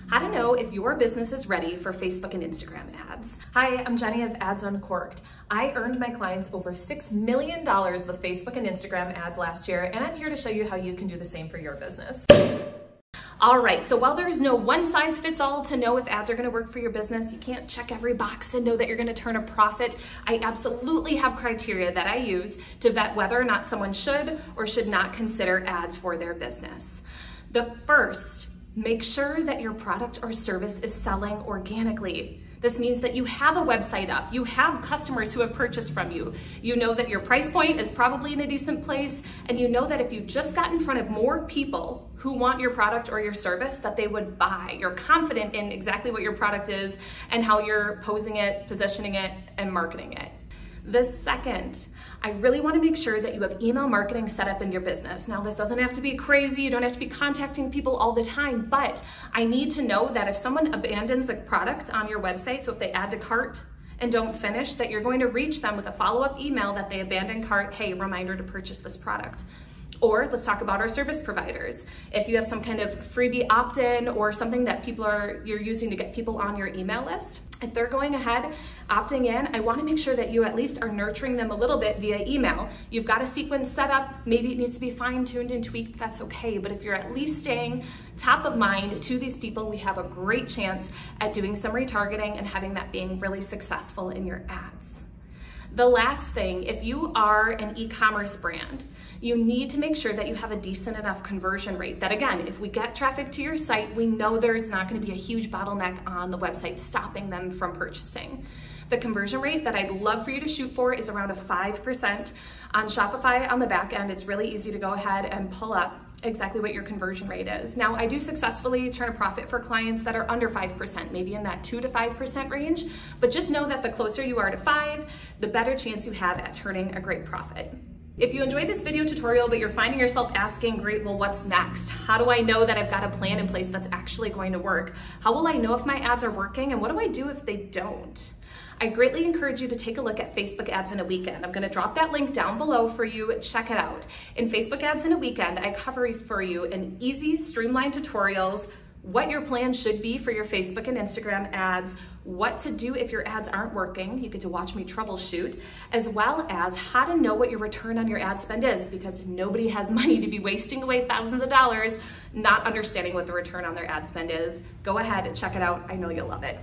How to know if your business is ready for Facebook and Instagram ads. Hi, I'm Jenny of Ads Uncorked. I earned my clients over $6 million with Facebook and Instagram ads last year, and I'm here to show you how you can do the same for your business. All right, so while there is no one size fits all to know if ads are gonna work for your business, you can't check every box and know that you're gonna turn a profit. I absolutely have criteria that I use to vet whether or not someone should or should not consider ads for their business. The first, make sure that your product or service is selling organically. This means that you have a website up, you have customers who have purchased from you, you know that your price point is probably in a decent place, and you know that if you just got in front of more people who want your product or your service, that they would buy. You're confident in exactly what your product is and how you're posing it, positioning it, and marketing it. The second, I really want to make sure that you have email marketing set up in your business. Now, this doesn't have to be crazy. You don't have to be contacting people all the time, but I need to know that if someone abandons a product on your website, so if they add to cart and don't finish, that you're going to reach them with a follow-up email that they abandoned cart, hey, reminder to purchase this product. Or let's talk about our service providers. If you have some kind of freebie opt-in or something that you're using to get people on your email list, if they're going ahead, opting in, I wanna make sure that you at least are nurturing them a little bit via email. You've got a sequence set up, maybe it needs to be fine-tuned and tweaked, that's okay. But if you're at least staying top of mind to these people, we have a great chance at doing some retargeting and having that being really successful in your ads. The last thing, if you are an e-commerce brand, you need to make sure that you have a decent enough conversion rate. That again, if we get traffic to your site, we know there's not going to be a huge bottleneck on the website stopping them from purchasing. The conversion rate that I'd love for you to shoot for is around a 5%. On Shopify on the back end, it's really easy to go ahead and pull up exactly what your conversion rate is. Now, I do successfully turn a profit for clients that are under 5%, maybe in that 2 to 5% range, but just know that the closer you are to 5, the better chance you have at turning a great profit. If you enjoyed this video tutorial, but you're finding yourself asking, great, well, what's next? How do I know that I've got a plan in place that's actually going to work? How will I know if my ads are working? And what do I do if they don't? I greatly encourage you to take a look at Facebook Ads in a Weekend. I'm gonna drop that link down below for you, check it out. In Facebook Ads in a Weekend, I cover for you in easy, streamlined tutorials, what your plan should be for your Facebook and Instagram ads, what to do if your ads aren't working, you get to watch me troubleshoot, as well as how to know what your return on your ad spend is, because nobody has money to be wasting away thousands of dollars not understanding what the return on their ad spend is. Go ahead and check it out, I know you'll love it.